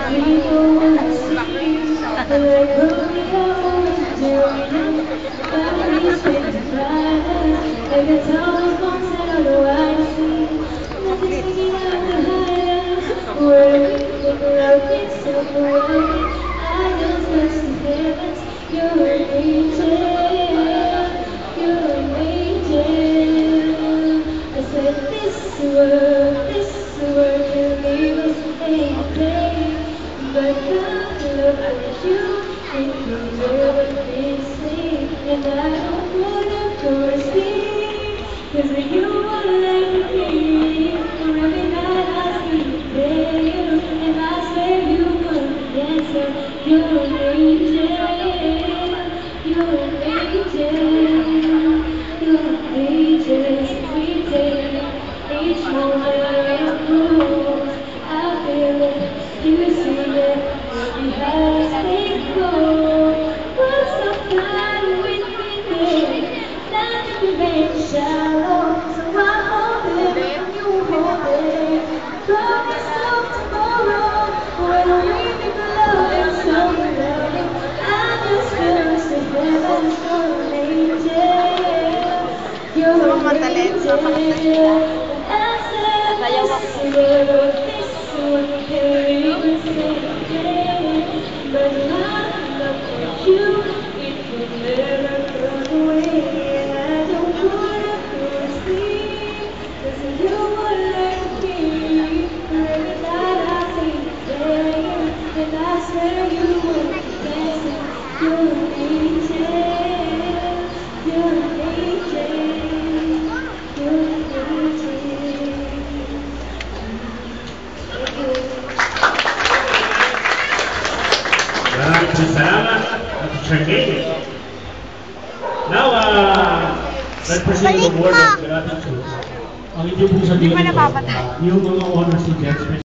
people wanna see, but like Romeo and Juliet, bodies painted fire, like a telephone set on the white sea. Nothing sticking out the higher, working, working, self-working. I just touch the heavens. You're an angel, you're an angel. I said this world can leave us in pain, but God look at you, it can never be seen. And I don't wanna go to sleep, 'cause you are like me. For every night I sleep there you, and I swear you were the answer. You're an angel, you're an angel, you're an angel. Sweet day, each moment moves, I feel it, you see it, every has been cold. But sometimes with me there, not to remain shallow, so I hold it, and you hold it. Promise of tomorrow, when we make love and so love, I just wish the heavens were an angel. You're an angel. I said this world can leave us in, but my love for you, it will never go away. And I don't wanna go to sleep, 'cause you are like me. Every night I see you there, and I swear you were dancing. You're an angel, you're an angel, you're an angel. Maraming salamat at Sergey. Now, let's proceed to the word of gratitude. Ang inyong po sabihin, yung mga honors ni Jets